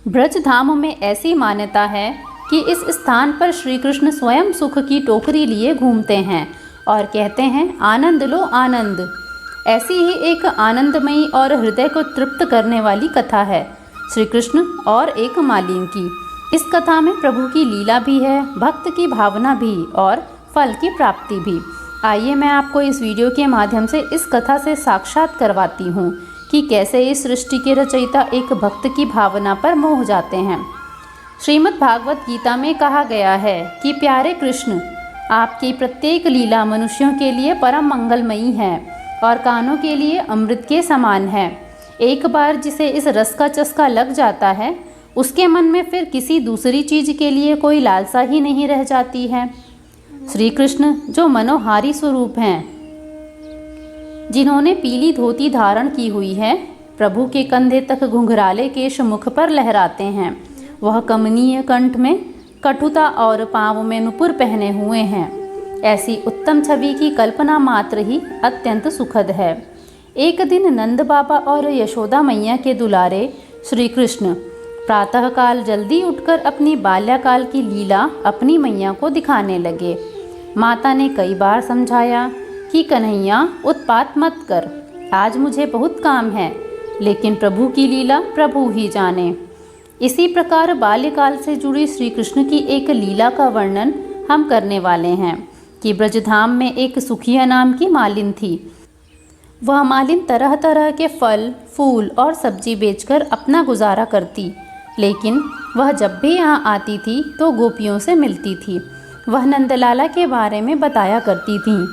ब्रज धाम में ऐसी मान्यता है कि इस स्थान पर श्री कृष्ण स्वयं सुख की टोकरी लिए घूमते हैं और कहते हैं आनंद लो आनंद। ऐसी ही एक आनंदमयी और हृदय को तृप्त करने वाली कथा है श्री कृष्ण और एक मालिन की। इस कथा में प्रभु की लीला भी है, भक्त की भावना भी और फल की प्राप्ति भी। आइए मैं आपको इस वीडियो के माध्यम से इस कथा से साक्षात करवाती हूँ कि कैसे इस सृष्टि के रचयिता एक भक्त की भावना पर मोह जाते हैं। श्रीमद् भागवत गीता में कहा गया है कि प्यारे कृष्ण, आपकी प्रत्येक लीला मनुष्यों के लिए परम मंगलमयी है और कानों के लिए अमृत के समान है। एक बार जिसे इस रस का चस्का लग जाता है, उसके मन में फिर किसी दूसरी चीज़ के लिए कोई लालसा ही नहीं रह जाती है। श्री कृष्ण जो मनोहारी स्वरूप हैं, जिन्होंने पीली धोती धारण की हुई है, प्रभु के कंधे तक घुंघराले केश मुख पर लहराते हैं। वह कमनीय कंठ में कटुता और पाँव में नुपुर पहने हुए हैं। ऐसी उत्तम छवि की कल्पना मात्र ही अत्यंत सुखद है। एक दिन नंद बाबा और यशोदा मैया के दुलारे श्री कृष्ण प्रातःकाल जल्दी उठकर अपनी बाल्यकाल की लीला अपनी मैया को दिखाने लगे। माता ने कई बार समझाया कि कन्हैया उत्पात मत कर, आज मुझे बहुत काम है, लेकिन प्रभु की लीला प्रभु ही जाने। इसी प्रकार बाल्यकाल से जुड़ी श्री कृष्ण की एक लीला का वर्णन हम करने वाले हैं कि ब्रजधाम में एक सुखिया नाम की मालिन थी। वह मालिन तरह तरह के फल, फूल और सब्जी बेचकर अपना गुजारा करती, लेकिन वह जब भी यहाँ आती थी तो गोपियों से मिलती थी। वह नंदलाला के बारे में बताया करती थीं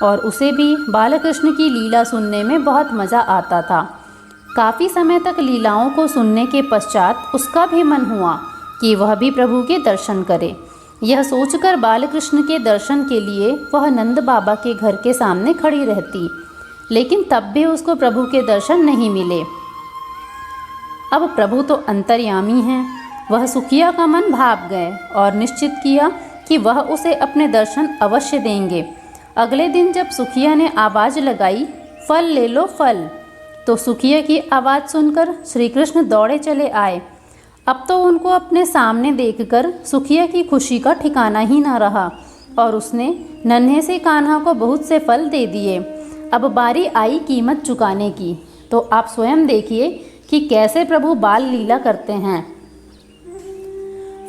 और उसे भी बालकृष्ण की लीला सुनने में बहुत मज़ा आता था। काफ़ी समय तक लीलाओं को सुनने के पश्चात उसका भी मन हुआ कि वह भी प्रभु के दर्शन करे। यह सोचकर बालकृष्ण के दर्शन के लिए वह नंद बाबा के घर के सामने खड़ी रहती, लेकिन तब भी उसको प्रभु के दर्शन नहीं मिले। अब प्रभु तो अंतर्यामी हैं। वह सुखिया का मन भाप गए और निश्चित किया कि वह उसे अपने दर्शन अवश्य देंगे। अगले दिन जब सुखिया ने आवाज़ लगाई, फल ले लो फल, तो सुखिया की आवाज़ सुनकर श्री कृष्ण दौड़े चले आए। अब तो उनको अपने सामने देखकर सुखिया की खुशी का ठिकाना ही न रहा और उसने नन्हे से कान्हा को बहुत से फल दे दिए। अब बारी आई कीमत चुकाने की, तो आप स्वयं देखिए कि कैसे प्रभु बाल लीला करते हैं।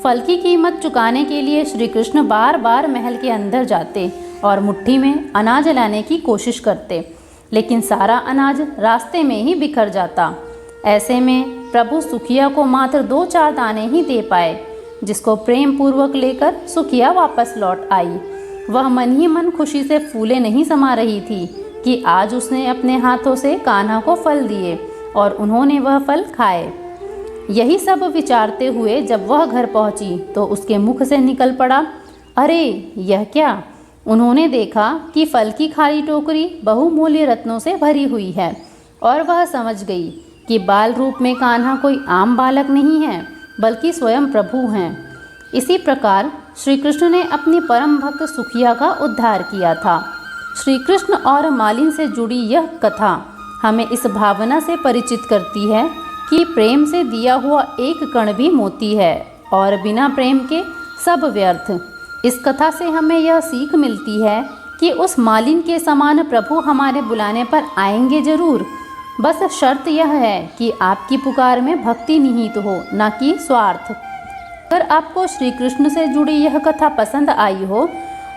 फल की कीमत चुकाने के लिए श्री कृष्ण बार बार महल के अंदर जाते और मुट्ठी में अनाज लाने की कोशिश करते, लेकिन सारा अनाज रास्ते में ही बिखर जाता। ऐसे में प्रभु सुखिया को मात्र 2-4 दाने ही दे पाए, जिसको प्रेम पूर्वक लेकर सुखिया वापस लौट आई। वह मन ही मन खुशी से फूले नहीं समा रही थी कि आज उसने अपने हाथों से कान्हा को फल दिए और उन्होंने वह फल खाए। यही सब विचारते हुए जब वह घर पहुंची तो उसके मुख से निकल पड़ा, अरे यह क्या? उन्होंने देखा कि फल की खाली टोकरी बहुमूल्य रत्नों से भरी हुई है और वह समझ गई कि बाल रूप में कान्हा कोई आम बालक नहीं है, बल्कि स्वयं प्रभु हैं। इसी प्रकार श्री कृष्ण ने अपनी परम भक्त सुखिया का उद्धार किया था। श्री कृष्ण और मालिन से जुड़ी यह कथा हमें इस भावना से परिचित करती है कि प्रेम से दिया हुआ एक कण भी मोती है और बिना प्रेम के सब व्यर्थ। इस कथा से हमें यह सीख मिलती है कि उस मालिन के समान प्रभु हमारे बुलाने पर आएंगे जरूर। बस शर्त यह है कि आपकी पुकार में भक्ति निहित हो, न कि स्वार्थ। अगर आपको श्री कृष्ण से जुड़ी यह कथा पसंद आई हो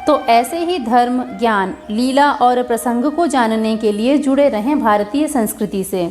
तो ऐसे ही धर्म, ज्ञान, लीला और प्रसंग को जानने के लिए जुड़े रहें भारतीय संस्कृति से।